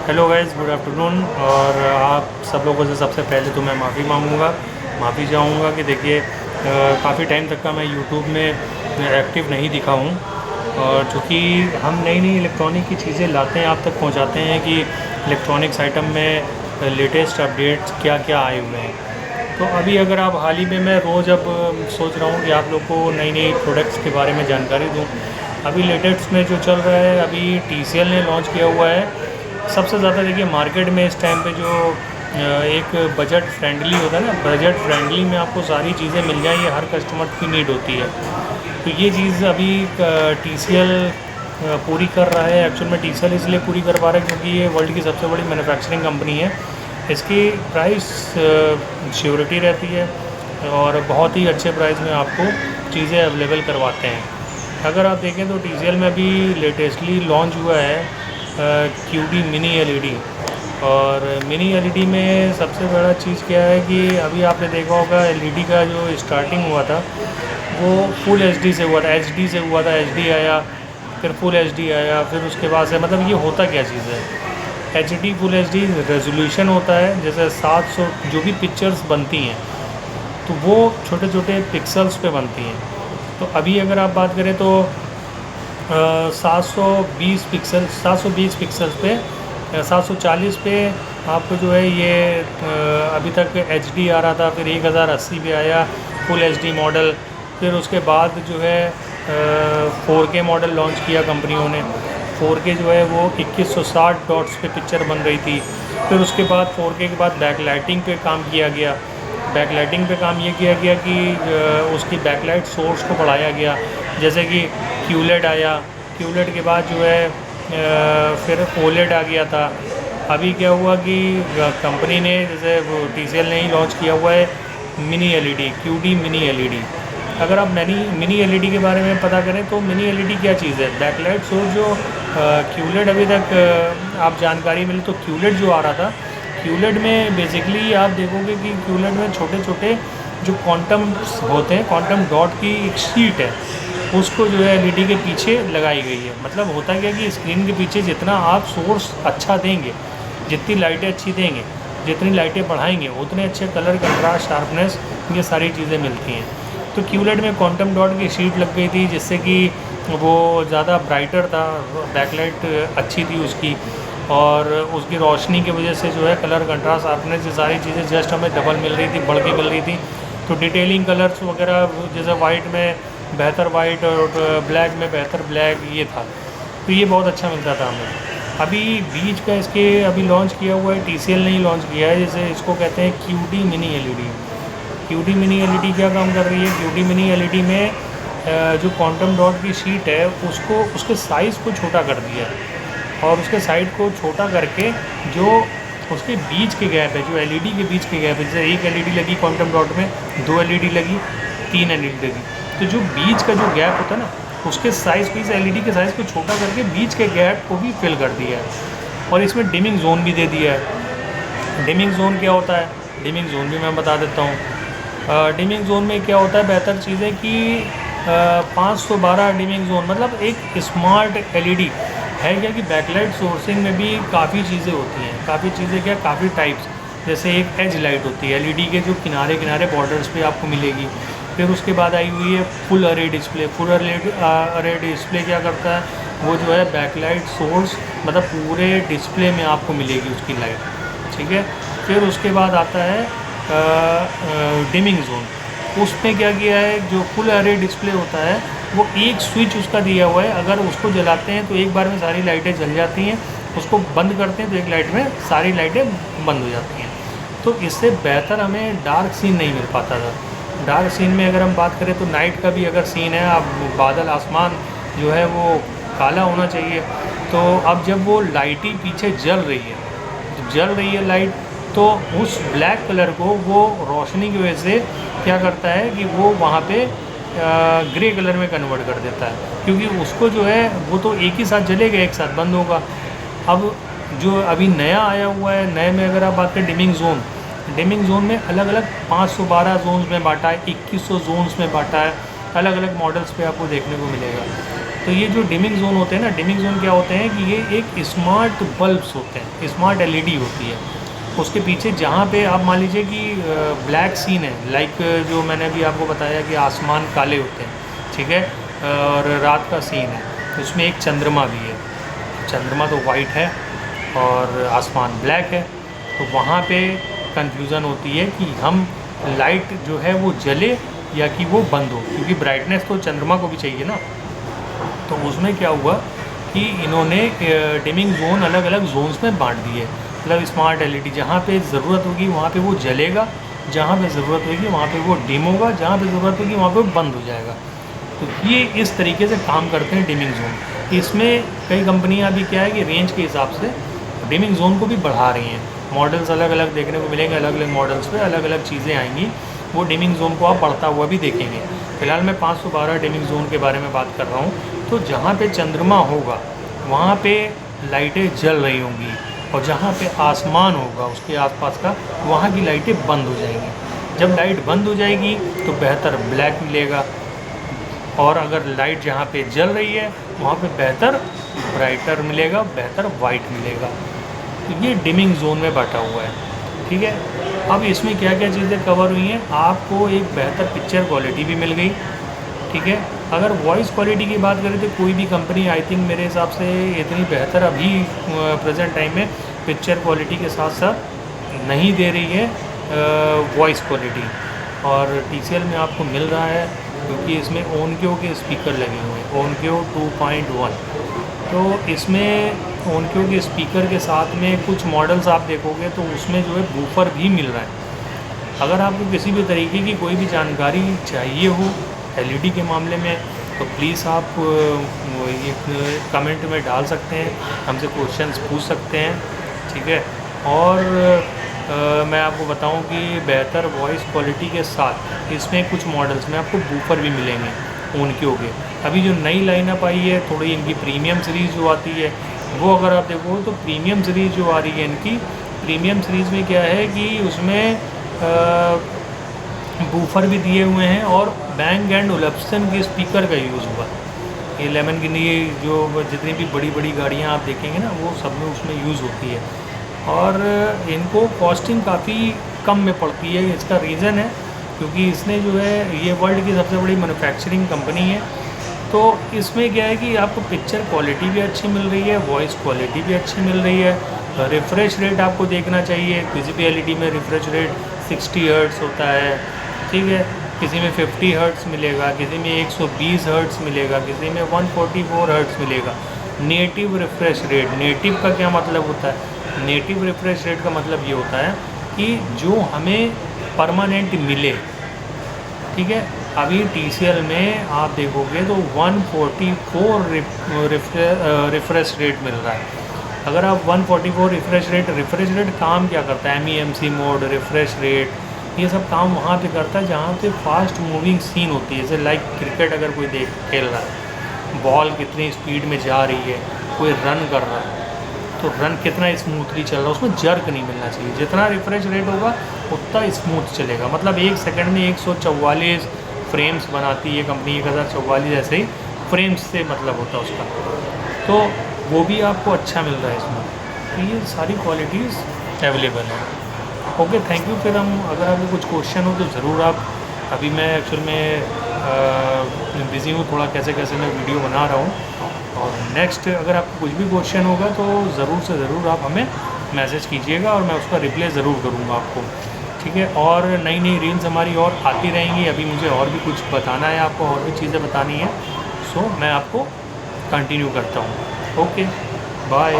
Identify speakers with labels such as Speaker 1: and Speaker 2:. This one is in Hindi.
Speaker 1: Hello guys, good afternoon. और आप सब लोगों से सबसे पहले तो मैं माफ़ी चाहूँगा कि देखिए काफ़ी टाइम तक का मैं यूट्यूब में एक्टिव नहीं दिखा हूँ। और चूँकि हम नई नई इलेक्ट्रॉनिक की चीज़ें लाते हैं, आप तक पहुँचाते हैं कि इलेक्ट्रॉनिक्स आइटम में लेटेस्ट अपडेट्स क्या क्या आए हुए हैं। तो अभी अगर आप हाल ही में मैं रोज़ अब सोच रहा हूँ कि आप लोग को नई नई प्रोडक्ट्स के बारे में जानकारी दूँ। अभी लेटेस्ट में जो चल रहा है, अभी TCL ने लॉन्च किया हुआ है सबसे ज़्यादा। देखिए मार्केट में इस टाइम पे जो एक बजट फ्रेंडली होता है ना, बजट फ्रेंडली में आपको सारी चीज़ें मिल जाएँ, ये हर कस्टमर की नीड होती है। तो ये चीज़ अभी TCL पूरी कर रहा है। एक्चुअल में TCL इसलिए पूरी कर पा रहा है क्योंकि ये वर्ल्ड की सबसे बड़ी मैन्युफैक्चरिंग कंपनी है। इसकी प्राइस श्योरिटी रहती है और बहुत ही अच्छे प्राइस में आपको चीज़ें अवेलेबल करवाते हैं। अगर आप देखें तो TCL में अभी लेटेस्टली लॉन्च हुआ है QD मिनी LED। और मिनी LED में सबसे बड़ा चीज़ क्या है कि अभी आपने देखा होगा LED का जो स्टार्टिंग हुआ था वो फुल HD से हुआ था, HD से हुआ था, HD आया, फिर फुल HD आया, फिर उसके बाद से मतलब ये होता क्या चीज़ है। HD फुल HD रेजोल्यूशन होता है, जैसे 700 जो भी पिक्चर्स बनती हैं तो वो छोटे छोटे पिक्सल्स पे बनती हैं। तो अभी अगर आप बात करें तो 720 पिक्सल्स पे 740 पे आपको जो है ये अभी तक HD आ रहा था, फिर 1080 पे आया फुल HD मॉडल। फिर उसके बाद जो है 4K मॉडल लॉन्च किया कंपनियों ने। 4K जो है वो 2160 डॉट्स पे पिक्चर बन रही थी। फिर उसके बाद 4K के बाद बैकलाइटिंग पे काम किया गया। बैकलाइटिंग पे काम ये किया गया कि उसकी बैकलाइट सोर्स को बढ़ाया गया, जैसे कि QLED आया। QLED के बाद जो है फिर OLED आ गया था। अभी क्या हुआ कि कंपनी ने, जैसे वो TCL ने ही लॉन्च किया हुआ है mini LED, QD mini LED। अगर आप मिनी LED के बारे में पता करें तो मिनी LED क्या चीज़ है। बैकलाइट सोर्स जो QLED अभी तक आप जानकारी मिले तो QLED जो आ रहा था, QLED में बेसिकली आप देखोगे कि QLED में छोटे छोटे जो क्वांटम होते हैं, क्वांटम डॉट की एक शीट है, उसको जो है LED के पीछे लगाई गई है। मतलब होता क्या कि स्क्रीन के पीछे जितना आप सोर्स अच्छा देंगे, जितनी लाइटें अच्छी देंगे, जितनी लाइटें बढ़ाएंगे, उतने अच्छे कलर, कंट्रास्ट, शार्पनेस, ये सारी चीज़ें मिलती हैं। तो QLED में क्वांटम डॉट की शीट लग गई थी, जिससे कि वो ज़्यादा ब्राइटर था, बैकलाइट अच्छी थी उसकी, और उसकी रोशनी की वजह से जो है कलर, कंट्रास्ट, शार्पनेस, ये सारी चीज़ें जस्ट हमें डबल मिल रही थी, बढ़ के मिल रही थी। तो डिटेलिंग कलर्स वगैरह, जैसे वाइट में बेहतर वाइट और ब्लैक में बेहतर ब्लैक, ये था। तो ये बहुत अच्छा मिलता था हमें। अभी बीच का इसके अभी लॉन्च किया हुआ है, TCL ने ही लॉन्च किया है, जैसे इसको कहते हैं QD mini LED। QD mini LED क्या काम कर रही है, QD मिनी LED में जो क्वांटम डॉट की शीट है उसको, उसके साइज़ को छोटा कर दिया है। और उसके साइड को छोटा करके जो उसके बीच के गैप है, जो LED के बीच के गैप है, जैसे एक LED लगी क्वांटम डॉट में, 2 LED लगी, 3 LED लगी, तो जो बीच का जो गैप होता है ना, उसके साइज़ को, इस LED के साइज़ को छोटा करके बीच के गैप को भी फिल कर दिया है। और इसमें डिमिंग जोन भी दे दिया है। डिमिंग जोन क्या होता है, डिमिंग जोन भी मैं बता देता हूँ। डिमिंग जोन में क्या होता है, बेहतर चीज़ें कि 512 डिमिंग जोन, मतलब एक स्मार्ट LED है। क्या कि बैकलाइट सोर्सिंग में भी काफ़ी चीज़ें होती हैं, काफ़ी चीज़ें क्या, काफ़ी टाइप्स। जैसे एक एज लाइट होती है LED के जो किनारे किनारे बॉर्डर्स पे आपको मिलेगी। फिर उसके बाद आई हुई है फुल अरे डिस्प्ले। फुल अरे डिस्प्ले क्या करता है, वो जो है बैकलाइट सोर्स, मतलब पूरे डिस्प्ले में आपको मिलेगी उसकी लाइट, ठीक है। फिर उसके बाद आता है डिमिंग जोन। उसमें क्या किया है, जो फुल अरे डिस्प्ले होता है वो एक स्विच उसका दिया हुआ है, अगर उसको जलाते हैं तो एक बार में सारी लाइटें जल जाती हैं, उसको बंद करते हैं तो एक लाइट में सारी लाइटें बंद हो जाती हैं। तो इससे बेहतर हमें डार्क सीन नहीं मिल पाता था। डार्क सीन में अगर हम बात करें तो नाइट का भी अगर सीन है, अब बादल, आसमान जो है वो काला होना चाहिए, तो अब जब वो लाइटें पीछे जल रही है, तो जल रही है लाइट, तो उस ब्लैक कलर को वो रोशनी की वजह से क्या करता है कि वो वहाँ पे ग्रे कलर में कन्वर्ट कर देता है, क्योंकि उसको जो है वो तो एक ही साथ जलेगा, एक साथ बंद होगा। अब जो अभी नया आया हुआ है, नए में अगर आप बात करें डिमिंग जोन, डिमिंग जोन में अलग अलग 512 जोन्स में बांटा है, 2100 जोन्स में बांटा है, अलग अलग मॉडल्स पे आपको देखने को मिलेगा। तो ये जो डिमिंग जोन होते हैं ना, डिमिंग जोन क्या होते हैं कि ये एक स्मार्ट बल्ब्स होते हैं, स्मार्ट एलईडी होती है। उसके पीछे जहाँ पे आप मान लीजिए कि ब्लैक सीन है, लाइक जो मैंने अभी आपको बताया कि आसमान काले होते हैं, ठीक है, और रात का सीन है, उसमें एक चंद्रमा भी है, चंद्रमा तो वाइट है और आसमान ब्लैक है, तो वहाँ पे कंफ्यूजन होती है कि हम लाइट जो है वो जले या कि वो बंद हो, क्योंकि ब्राइटनेस तो चंद्रमा को भी चाहिए ना। तो उसमें क्या हुआ कि इन्होंने डिमिंग जोन अलग अलग जोन्स में बांट दिए, मतलब स्मार्ट एलईडी जहाँ पे ज़रूरत होगी वहाँ पे वो जलेगा, जहाँ पे ज़रूरत होगी वहाँ पे वो डिम होगा, जहाँ पे ज़रूरत होगी वहाँ पे वो बंद हो जाएगा। तो ये इस तरीके से काम करते हैं डिमिंग जोन। इसमें कई कंपनियाँ अभी क्या है कि रेंज के हिसाब से डिमिंग जोन को भी बढ़ा रही हैं, मॉडल्स अलग अलग देखने को मिलेंगे, अलग अलग मॉडल्स पे अलग अलग चीज़ें आएंगी, वो डिमिंग जोन को आप बढ़ता हुआ भी देखेंगे। फिलहाल मैं 512 डिमिंग जोन के बारे में बात कर रहा हूँ। तो जहाँ पे चंद्रमा होगा वहाँ पे लाइटें जल रही होंगी, और जहाँ पे आसमान होगा उसके आसपास का वहाँ की लाइटें बंद हो जाएंगी। जब लाइट बंद हो जाएगी तो बेहतर ब्लैक मिलेगा, और अगर लाइट जहाँ पे जल रही है वहाँ पे बेहतर ब्राइटर मिलेगा, बेहतर वाइट मिलेगा। तो ये डिमिंग जोन में बांटा हुआ है, ठीक है। अब इसमें क्या क्या चीज़ें कवर हुई हैं, आपको एक बेहतर पिक्चर क्वालिटी भी मिल गई, ठीक है। अगर वॉइस क्वालिटी की बात करें तो कोई भी कंपनी आई थिंक मेरे हिसाब से इतनी बेहतर अभी प्रेजेंट टाइम में पिक्चर क्वालिटी के साथ साथ नहीं दे रही है वॉइस क्वालिटी, और TCL में आपको मिल रहा है, क्योंकि इसमें ओनक्यो के स्पीकर लगे हुए हैं, ओनक्यो 2.1। तो इसमें ओनक्यो के स्पीकर के साथ में कुछ मॉडल्स आप देखोगे तो उसमें जो है बूफर भी मिल रहा है। अगर आपको किसी भी तरीके की कोई भी जानकारी चाहिए हो एलईडी के मामले में तो प्लीज़ आप ये कमेंट में डाल सकते हैं, हमसे क्वेश्चंस पूछ सकते हैं, ठीक है। और मैं आपको बताऊं कि बेहतर वॉइस क्वालिटी के साथ इसमें कुछ मॉडल्स में आपको बूफर भी मिलेंगे ओनक्यो के। अभी जो नई लाइनअप आई है थोड़ी इनकी प्रीमियम सीरीज़ जो आती है, वो अगर आप देखो तो प्रीमियम सीरीज़ जो आ रही है इनकी, प्रीमियम सीरीज़ में क्या है कि उसमें बूफर भी दिए हुए हैं और बैंग एंड ओलप्सन के स्पीकर का यूज़ हुआ। ये लेमनगिनी जो जितनी भी बड़ी बड़ी गाड़ियाँ आप देखेंगे ना वो सब में उसमें यूज़ होती है, और इनको कॉस्टिंग काफ़ी कम में पड़ती है। इसका रीज़न है क्योंकि इसने जो है ये वर्ल्ड की सबसे बड़ी मैन्युफैक्चरिंग कंपनी है, तो इसमें क्या है कि आपको पिक्चर क्वालिटी भी अच्छी मिल रही है, वॉइस क्वालिटी भी अच्छी मिल रही है, रिफ़्रेश रेट आपको देखना चाहिए। किसी भी एलईडी में रिफ़्रेश रेट 60 हर्ट्ज़ होता है, ठीक है, किसी में 50 हर्ट्ज़ मिलेगा, किसी में 120 हर्ट्ज़ मिलेगा, किसी में 144 हर्ट्ज़ मिलेगा। नेटिव रिफ़्रेश रेट, नेटिव का क्या मतलब होता है? नेटिव रिफ़्रेश रेट का मतलब ये होता है कि जो हमें परमानेंट मिले, ठीक है। अभी TCL में आप देखोगे तो 144 रिफ़्रेश रेट मिल रहा है। अगर आप 144 रिफ़्रेश रेट काम क्या करता है? MEMC मोड, रिफ़्रेश रेट, ये सब काम वहाँ पे करता है जहाँ पे फास्ट मूविंग सीन होती है। जैसे लाइक क्रिकेट अगर कोई खेल रहा है, बॉल कितनी स्पीड में जा रही है, कोई रन कर रहा है तो रन कितना स्मूथली चल रहा है, उसमें जर्क नहीं मिलना चाहिए। जितना रिफ़्रेश रेट होगा उतना स्मूथ चलेगा। मतलब 1 सेकंड में 144 फ्रेम्स बनाती है कंपनी, 1044 ऐसे ही फ्रेम्स से मतलब होता है उसका, तो वो भी आपको अच्छा मिल रहा है इसमें। तो ये सारी क्वालिटीज़ अवेलेबल हैं। Okay, thank you. फिर हम अगर आपको कुछ क्वेश्चन हो तो ज़रूर आप, अभी मैं एक्चुअल में बिज़ी हूँ थोड़ा, कैसे कैसे मैं वीडियो बना रहा हूँ, और नेक्स्ट अगर आपको कुछ भी क्वेश्चन होगा तो ज़रूर से ज़रूर आप हमें मैसेज कीजिएगा और मैं उसका रिप्लाई ज़रूर करूँगा आपको, ठीक है। और नई नई रील्स हमारी और आती रहेंगी। अभी मुझे और भी कुछ बताना है आपको, और भी चीज़ें बतानी है, सो मैं आपको कंटिन्यू करता हूँ। Okay, bye.